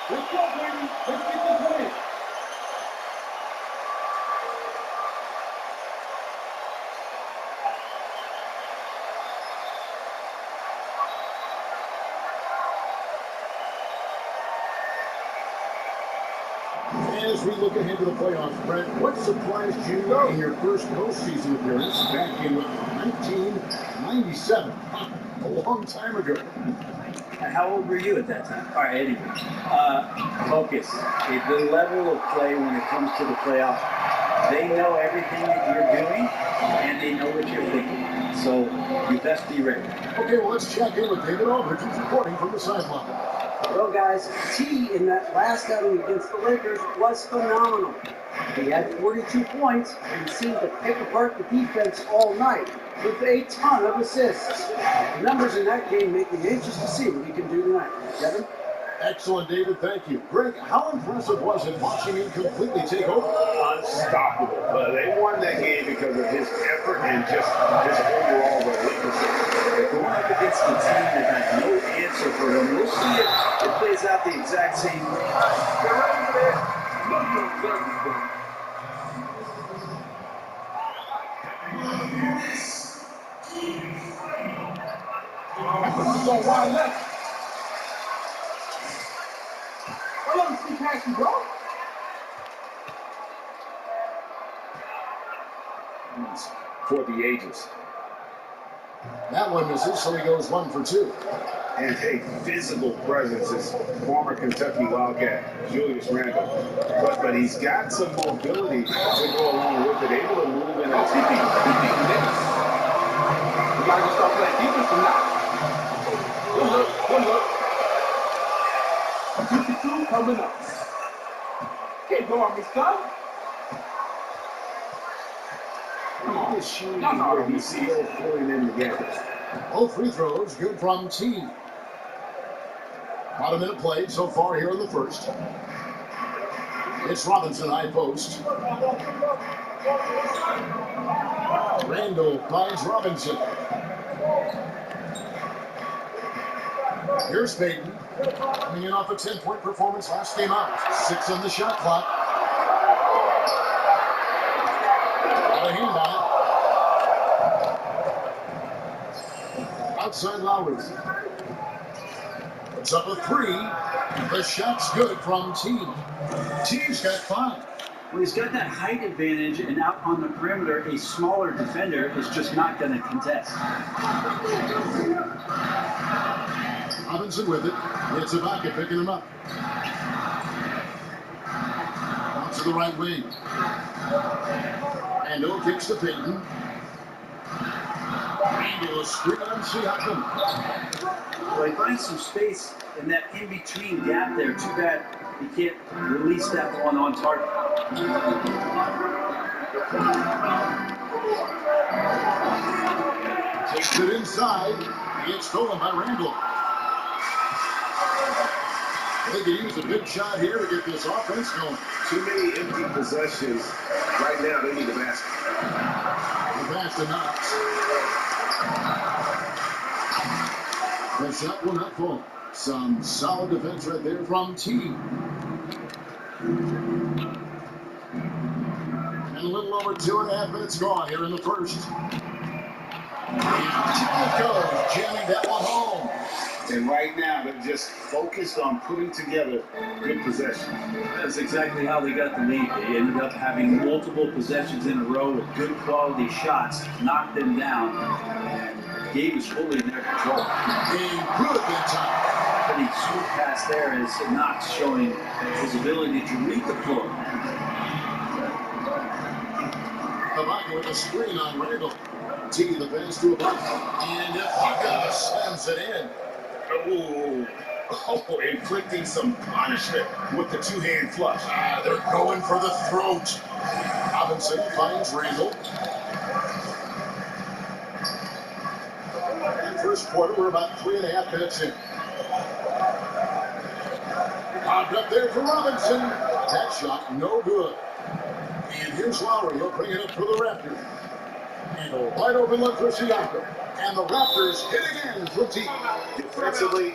Let's go, baby. Let's get this win. As we look ahead to the playoffs, Brent, what surprised you in your first postseason appearance back in 1997? A long time ago. How old were you at that time? All right, anyway. Focus. The level of play when it comes to the playoffs, they know everything that you're doing, and they know what you're thinking. So you best be ready. Okay, well, let's check in with David Aldridge, who's reporting from the sideline. Well, guys, T in that last outing against the Lakers was phenomenal. He had 42 points and seemed to pick apart the defense all night with a ton of assists. The numbers in that game make me anxious to see what he can do tonight. Kevin? Excellent, David. Thank you. Greg, how impressive was it watching him completely take over? Unstoppable. They won that game because of his effort and just his overall relentlessness. They're going up against a team that has no answer for him. We'll see if it plays out the exact same way. They're ready for this. Look at them. He's on wide left. Well, let me see past you, bro. For the ages. That one misses, so he goes 1 for 2. And a physical presence is former Kentucky Wildcat Julius Randle. But he's got some mobility to go along with it, able to move in a He think next. We gotta start playing defense or not. Good look, good look. 52 coming up. Can't go on me, son. This shooting where he sees pulling in together. Both free throws good from T. About a minute played so far here in the first. It's Robinson, high post. Randall finds Robinson. Here's Payton, coming in off a 10-point performance last game out. 6 on the shot clock. Got a hand on it. Outside Lowry. It's up a 3. The shot's good from T. T's got 5. When he's got that height advantage and out on the perimeter, a smaller defender is just not going to contest. Robinson with it. It's Ibaka picking him up. Out to the right wing. Randall kicks to Payton. Randall is screen on Siakam. Well, he finds some space in that in-between gap there. Too bad he can't release that one on target. Takes it inside. It's stolen by Randall. They could use a big shot here to get this offense going. Too many empty possessions. Right now, they need a basket. The pass to Knox. The shot will not fall. Some solid defense right there from T. And a little over 2.5 minutes gone here in the first. And it goes, jamming that one home. And right now, they're just focused on putting together good possession. That's exactly how they got the lead. They ended up having multiple possessions in a row with good quality shots, knocked them down, and the game was fully in their control. good big time. Pretty sweet pass there as Knox showing his ability to read the floor. Kabaka with a screen on Randall. T the pass to Kabaka. And Kabaka slams it in. Oh, inflicting some punishment with the two-hand flush. They're going for the throat. Robinson finds Randall. And first quarter, we're about 3.5 minutes in. Popped up there for Robinson. That shot, no good. And here's Lowry. He'll bring it up for the Raptors. And a wide open look for Siakam. And the Raptors hit again from T. Defensively,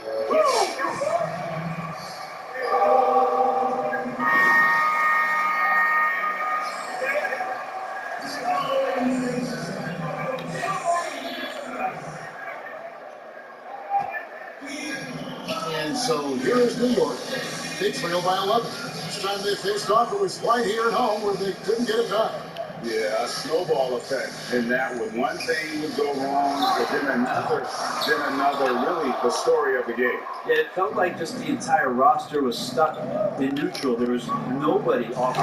And so here is New York. They trail by 11. This time they faced off, it was right here at home where they couldn't get it done. yeah, a snowball effect in that one. One thing would go wrong, but then another, really the story of the game. Yeah, it felt like just the entire roster was stuck in neutral. There was nobody off the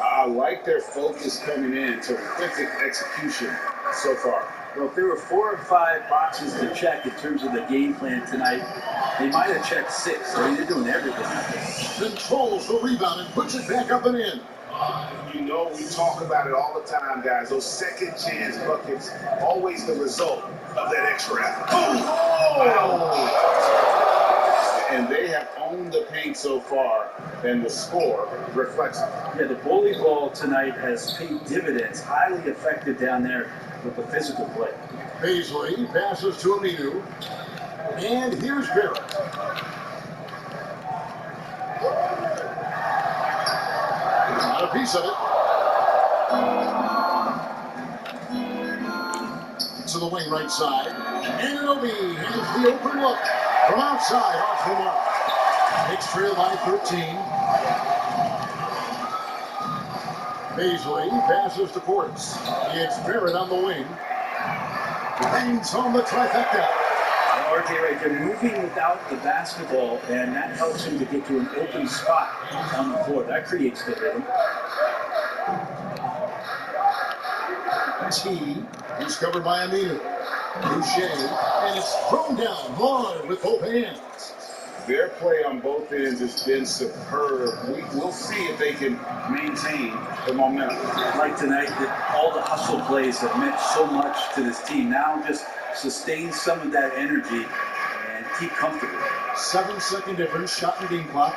I like their focus coming in, terrific execution so far. Well, if there were 4 or 5 boxes to check in terms of the game plan tonight, they might have checked 6. I mean, they're doing everything out there. Controls the rebound and puts it back up and in. You know, we talk about it all the time, guys. Those second chance buckets, always the result of that extra effort. And they have owned the paint so far, and the score reflects it. Yeah, the bully ball tonight has paid dividends, highly effective down there with the physical play. Paisley passes to Aminu. And here's Barrett. Got a piece of it. To the wing right side. And it'll be has the open look from outside off the mark. Knicks trail by 13. Paisley passes to Portis. It's Barrett on the wing. Bangs on the trifecta. RJ, right, they're moving without the basketball, and that helps him to get to an open spot on the floor. That creates the rhythm. T is covered by Aminu. Boucher, and it's thrown down hard with both hands. Their play on both ends has been superb. We'll see if they can maintain the momentum. Like tonight, all the hustle plays have meant so much to this team. Now just sustain some of that energy and keep comfortable. 7-second difference, shot and game clock.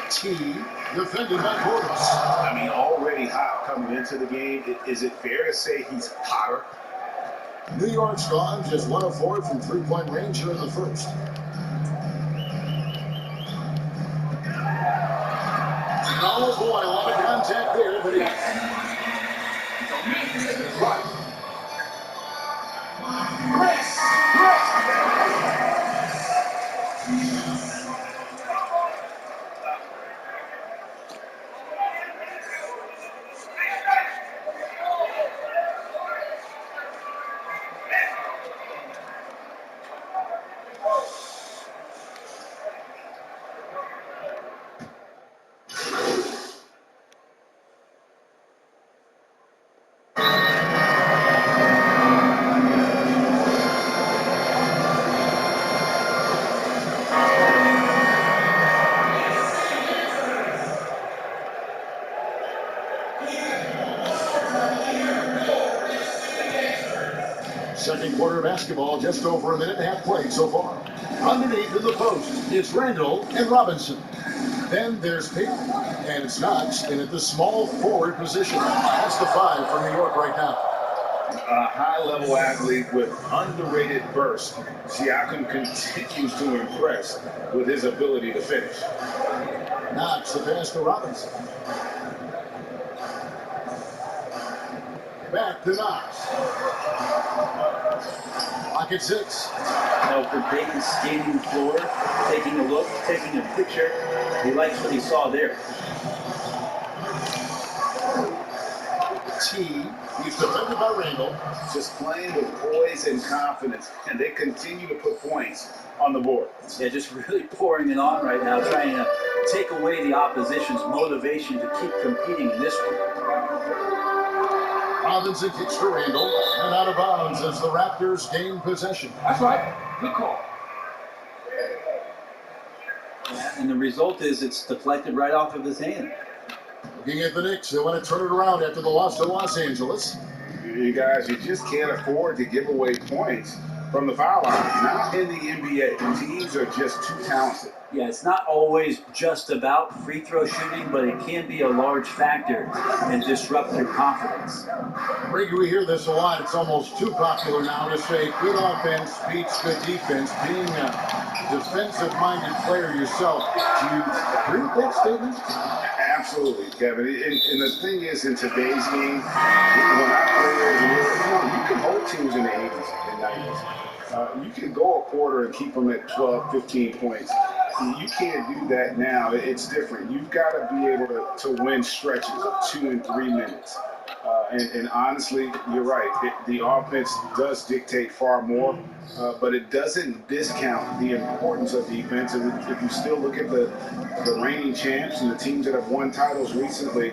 T defended by Portis. I mean, already hot coming into the game. Is it fair to say he's hotter? New York's gone just 1 of 4 from three-point range here in the first. Oh boy, a lot of contact there, but second quarter basketball, just over a minute and a half played so far. Underneath in the post, it's Randall and Robinson. Then there's Payton, and it's Knox in at the small forward position. That's the 5 for New York right now. A high-level athlete with underrated burst. Siakam continues to impress with his ability to finish. Knox the pass to Robinson. Back to Knox. Clock at 6. Now for Payton skating the floor, taking a look, taking a picture. He likes what he saw there. T. He's defended by Randall. Just playing with poise and confidence, and they continue to put points on the board. Yeah, just really pouring it on right now, trying to take away the opposition's motivation to keep competing in this one. Robinson kicks to Randall and out of bounds as the Raptors gain possession. That's right. Good call. Yeah, and the result is it's deflected right off of his hand. Looking at the Knicks, they want to turn it around after the loss to Los Angeles. You guys, you just can't afford to give away points from the foul line. Not in the NBA. Teams are just too talented. Yeah, it's not always just about free throw shooting, but it can be a large factor and disrupt your confidence. Brady, we hear this a lot. It's almost too popular now to say good offense beats good defense. Being a defensive-minded player yourself, do you agree with that statement? Absolutely, Kevin. And the thing is, in today's game, when I play, you can hold teams in the 80s and 90s. You can go a quarter and keep them at 12, 15 points. You can't do that now. It's different. You've got to be able to win stretches of 2 and 3 minutes. And honestly, you're right. The offense does dictate far more, but it doesn't discount the importance of defense. And if you still look at the reigning champs and the teams that have won titles recently,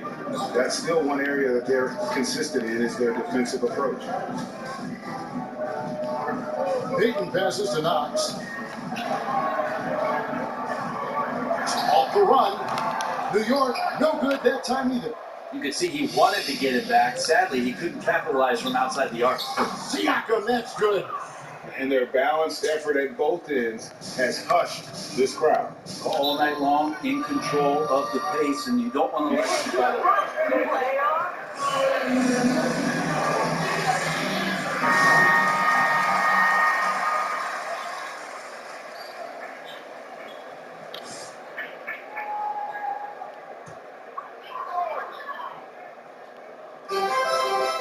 that's still one area that they're consistent in is their defensive approach. Peyton passes to Knox. Off the run. New York, no good that time either. You could see he wanted to get it back. Sadly, he couldn't capitalize from outside the arc. Siakam, that's good. And their balanced effort at both ends has hushed this crowd. All night long, in control of the pace, and you don't want to let it go.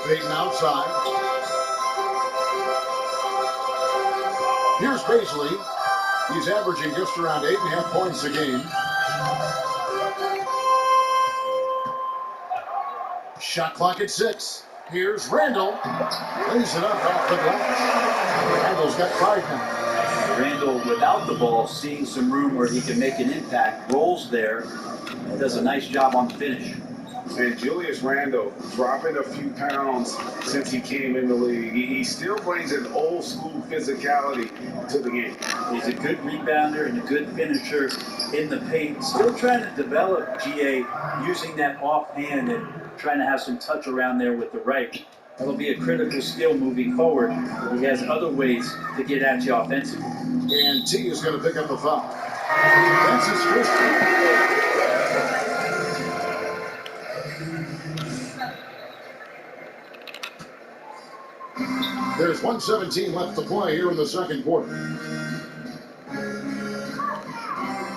Peyton outside. Here's Paisley. He's averaging just around 8.5 points a game. Shot clock at 6. Here's Randall. Lays it up off the glass. Randall's got 5 now. Randall, without the ball, seeing some room where he can make an impact, rolls there, and does a nice job on the finish. And Julius Randle dropping a few pounds since he came in the league. He still brings an old school physicality to the game. He's a good rebounder and a good finisher in the paint. Still trying to develop GA using that offhand and trying to have some touch around there with the right. That'll be a critical skill moving forward. He has other ways to get at you offensively. And T is going to pick up the foul. That's his first. There's 1:17 left to play here in the second quarter.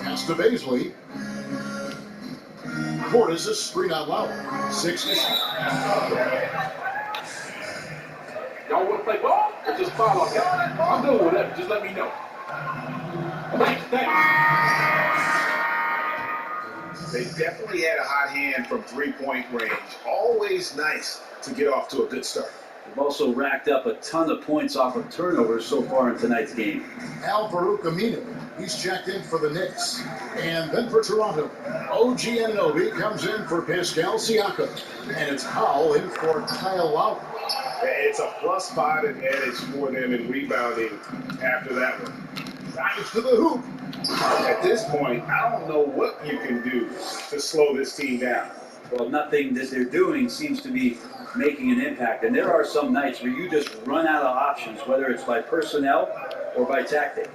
Pass to Paisley. Portis is screen out loud. 6 to 6. Y'all want to play ball? Or just follow up? I'll do whatever. Just let me know. Thanks. They definitely had a hot hand from three-point range. Always nice to get off to a good start. They've also racked up a ton of points off of turnovers so far in tonight's game. Al Farouk Aminu, he's checked in for the Knicks. And then for Toronto, OG Anunoby comes in for Pascal Siakam. And it's Powell in for Kyle Lowry. It's a +5 advantage for them in rebounding after that one. Drives to the hoop. At this point, I don't know what you can do to slow this team down. Well, nothing that they're doing seems to be making an impact. And there are some nights where you just run out of options, whether it's by personnel or by tactic.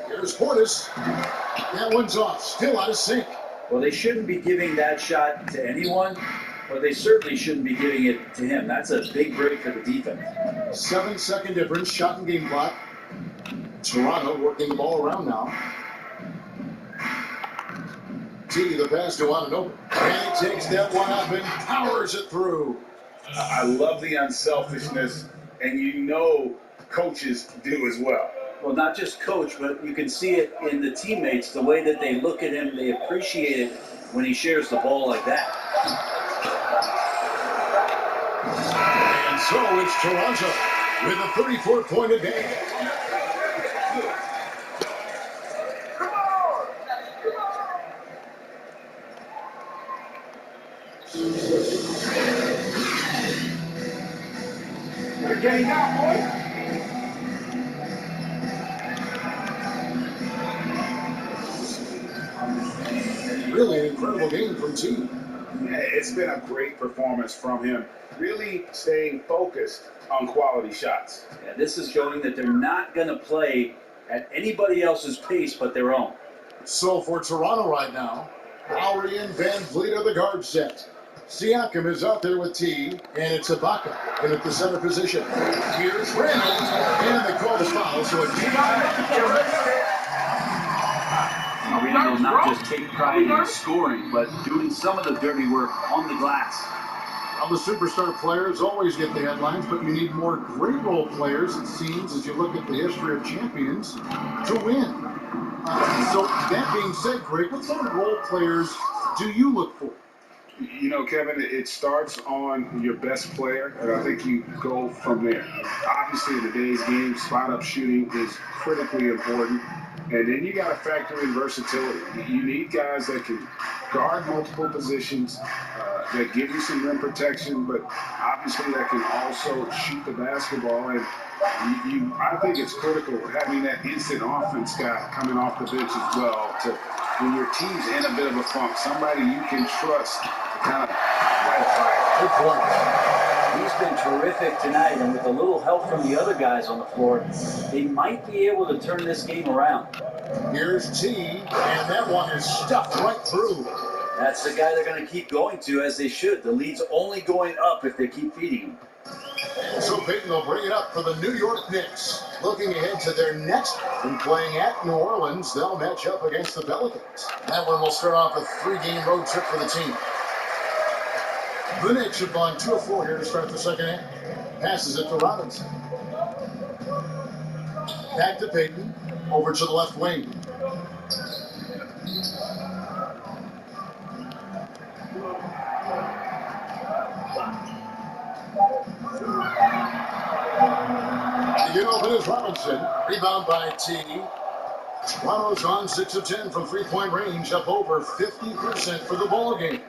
Here's Portis. That one's off. Still out of sync. Well, they shouldn't be giving that shot to anyone, but they certainly shouldn't be giving it to him. That's a big break for the defense. 7-second difference. Shot and game clock. Toronto working the ball around now. T, the pass to Anunoby. And he takes that one up and powers it through. I love the unselfishness, and you know coaches do as well. Well, not just coach, but you can see it in the teammates, the way that they look at him. They appreciate it when he shares the ball like that. And so it's Toronto with a 34-point advantage. We're getting out, boys. Really an incredible game from T. Yeah, it's been a great performance from him. Really staying focused on quality shots. Yeah, this is showing that they're not going to play at anybody else's pace but their own. So for Toronto right now, Lowry and Van Vliet are the guard set. Siakam is out there with T, and it's Ibaka in at the center position. Here's Randall, and they call the foul, so it's Randall not just take pride in scoring, but doing some of the dirty work on the glass. Well, the superstar players always get the headlines, but you need more great role players, it seems, as you look at the history of champions, to win. So that being said, Greg, what sort of role players do you look for? You know, Kevin, it starts on your best player, and I think you go from there. Obviously, in today's game, spot-up shooting is critically important, and then you got to factor in versatility. You need guys that can guard multiple positions, that give you some rim protection, but obviously that can also shoot the basketball. And I think it's critical having that instant offense guy coming off the bench as well to, when your team's in a bit of a funk, somebody you can trust to kind of light a fire. Good point. He's been terrific tonight, and with a little help from the other guys on the floor, they might be able to turn this game around. Here's T, and that one is stuffed right through. That's the guy they're going to keep going to, as they should. The lead's only going up if they keep feeding him. And so Peyton will bring it up for the New York Knicks. Looking ahead to their next one, playing at New Orleans, they'll match up against the Pelicans. That one will start off a 3-game road trip for the team. The Knicks have gone 2 of 4 here to start the second half. Passes it to Robinson. Back to Peyton. Over to the left wing. To get open is Robinson. Rebound by T. Toronto's on 6 of 10 from 3-point range, up over 50% for the ball game.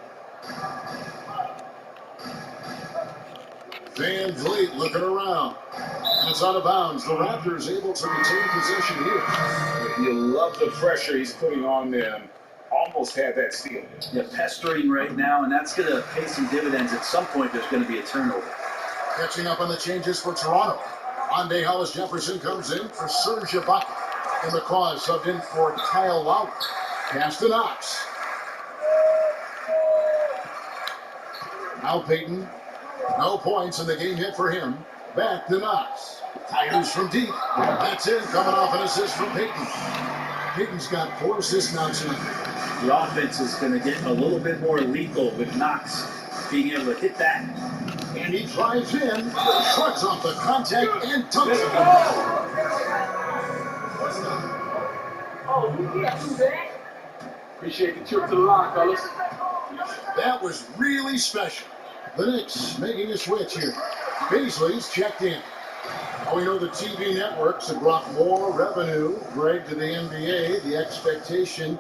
Van Vliet looking around. And it's out of bounds. The Raptors able to retain possession here. You love the pressure he's putting on them. Almost had that steal. They're pestering right now, and that's going to pay some dividends. At some point, there's going to be a turnover. Catching up on the changes for Toronto. Monday Hollis Jefferson comes in for Serge Ibaka. And the cause subbed in for Kyle Lowry. Pass to Knox. Now Peyton. No points in the game hit for him. Back to Knox. Tigers from deep. That's in. Coming off an assist from Peyton. Peyton's got 4 assists now tonight. The offense is going to get a little bit more lethal with Knox being able to hit that. And he drives in, shrugs off the contact, and dunks it. Oh, you can't do that. Appreciate the trip to the line, fellas. That was really special. The Knicks making a switch here. Beasley's checked in. Now we know the TV networks have brought more revenue, Greg, to the NBA. The expectation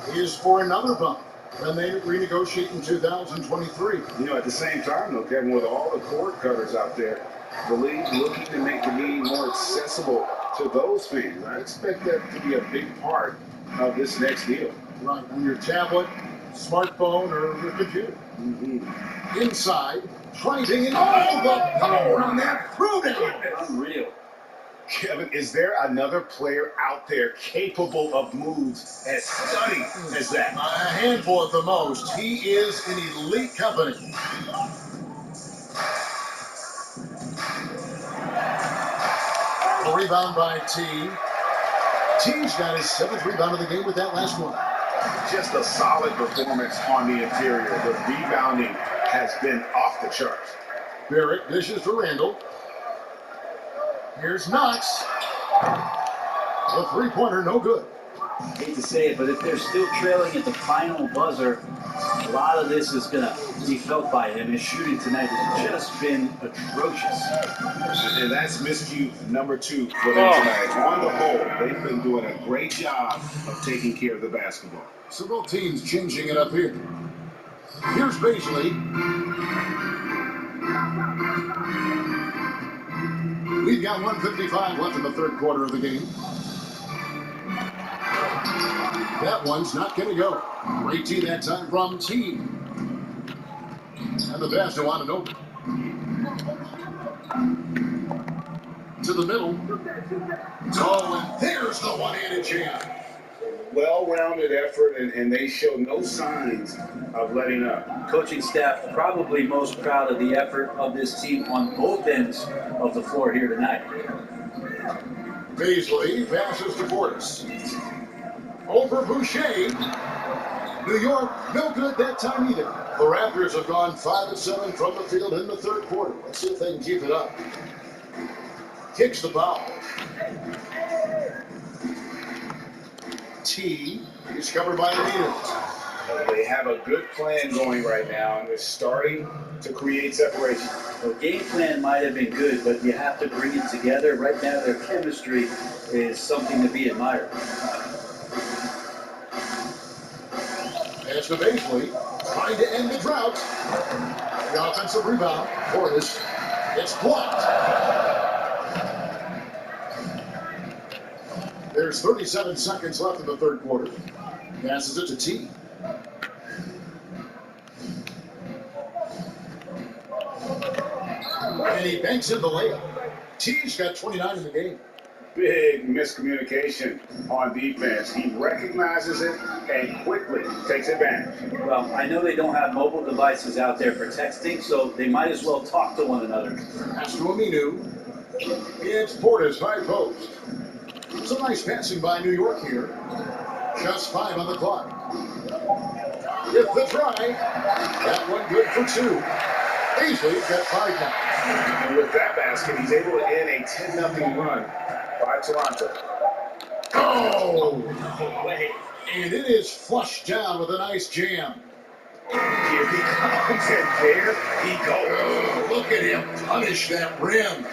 is for another bump when they renegotiate in 2023. You know, at the same time, though, Kevin, with all the cord cutters out there, the league looking to make the game more accessible to those fans. I expect that to be a big part of this next deal. Right, on your tablet, smartphone, or your computer. Inside, driving in all the power on that throwdown. Unreal. Kevin, is there another player out there capable of moves as stunning as that? A handful at the most. He is in elite company. A rebound by T. T's got his 7th rebound of the game with that last one. Just a solid performance on the interior. The rebounding has been off the charts. Barrett dishes to Randall. Here's Knox. The 3-pointer, no good. hate to say it, but if they're still trailing at the final buzzer, a lot of this is going to be felt by him. His shooting tonight has just been atrocious. And that's miscue number 2 for them tonight. On the whole, they've been doing a great job of taking care of the basketball. So both teams changing it up here. Here's Baisley. We've got 1:55 left in the third quarter of the game. That one's not going to go. Great T that time from T. And the pass to Ananobi. To the middle. Oh, and there's the one-handed jam. Well-rounded effort, and they show no signs of letting up. Coaching staff probably most proud of the effort of this team on both ends of the floor here tonight. Baisley passes to Portis. Over Boucher. New York, no good that time either. The Raptors have gone 5 of 7 from the field in the third quarter. Let's see if they can keep it up. Kicks the foul. T is covered by the leaders. They have a good plan going right now, and they're starting to create separation. The game plan might have been good, but you have to bring it together. Right now, their chemistry is something to be admired. Pass to Baisley, trying to end the drought. The offensive rebound. Portis. It's blocked. There's 37 seconds left in the third quarter. Passes it to T. And he banks in the layup. T's got 29 in the game. Big miscommunication on defense. He recognizes it and quickly takes advantage. Well, I know they don't have mobile devices out there for texting, so they might as well talk to one another. Pass to Aminu. It's Portis high post. Some nice passing by New York here. Just 5 on the clock. With the try. That one good for 2. Baisley's got 5 now. And with that basket, he's able to end a 10-0 run by Toronto. Oh! And it is flushed down with a nice jam. Here he comes, and there he goes. Oh, look at him punish that rim.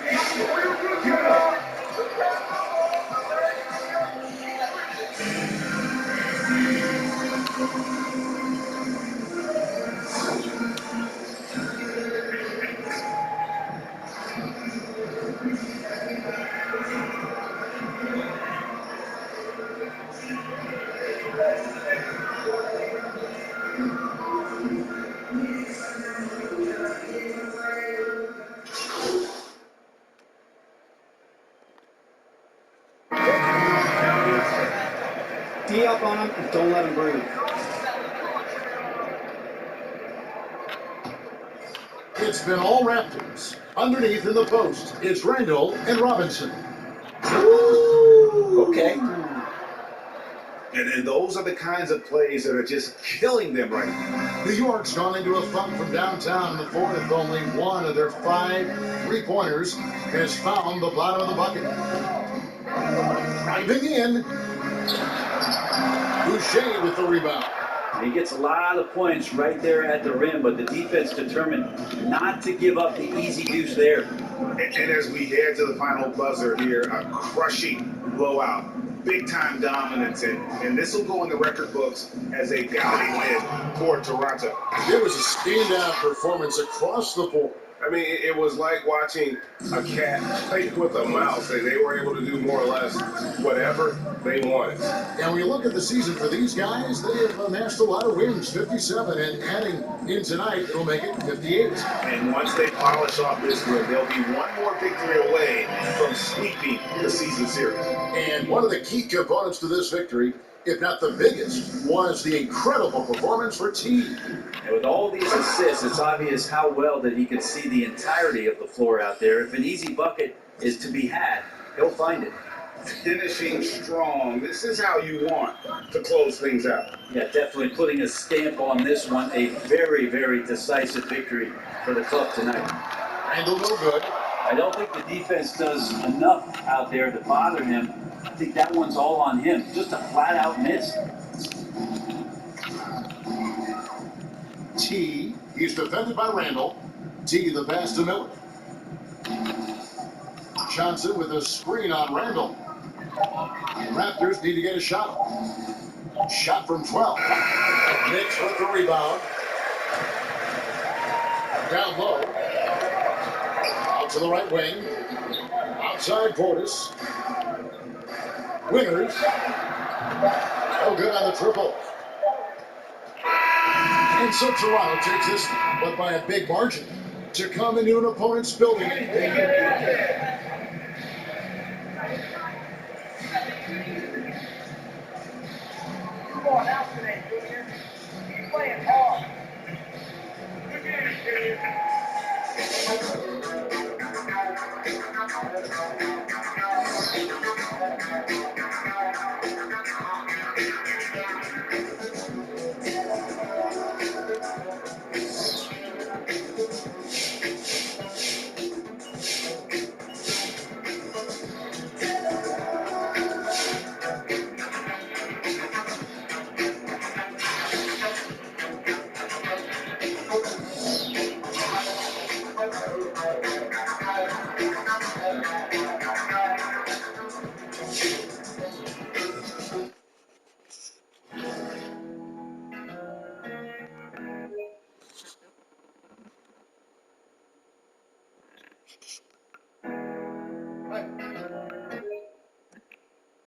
D up on him and don't let him breathe. It's been all Raptors. Underneath in the post, it's Randall and Robinson. Ooh, okay. And those are the kinds of plays that are just killing them right now. New York's gone into a funk from downtown in the fourth. Only one of their 5 three-pointers has found the bottom of the bucket. Driving in. Boucher with the rebound. He gets a lot of points right there at the rim, but the defense determined not to give up the easy deuce there. And as we head to the final buzzer here, a crushing blowout. Big-time dominance, and this will go in the record books as a gaudy win for Toronto. It was a standout performance across the board. I mean, it was like watching a cat play with a mouse. They were able to do more or less whatever they wanted. And when you look at the season for these guys, they have amassed a lot of wins, 57, and adding in tonight, it'll make it 58. And once they polish off this win, they'll be one more victory away from sweeping the season series. And one of the key components to this victory, if not the biggest, was the incredible performance for T. And with all these assists, it's obvious how well that he could see the entirety of the floor out there. If an easy bucket is to be had, he'll find it. Finishing strong. This is how you want to close things out. Yeah, definitely putting a stamp on this one. A very, very decisive victory for the club tonight. Randall no good. I don't think the defense does enough out there to bother him I think that one's all on him. Just a flat out miss. T. He's defended by Randall. T. The pass to Miller. Johnson with a screen on Randall. Raptors need to get a shot. Shot from 12. Knicks with the rebound. Down low. Out to the right wing. Outside Portis. Wingers. Oh, good on the triple. And so Toronto takes this, but by a big margin, to come into an opponent's building. Come on out today, Junior. Keep playing hard. Good game, Junior.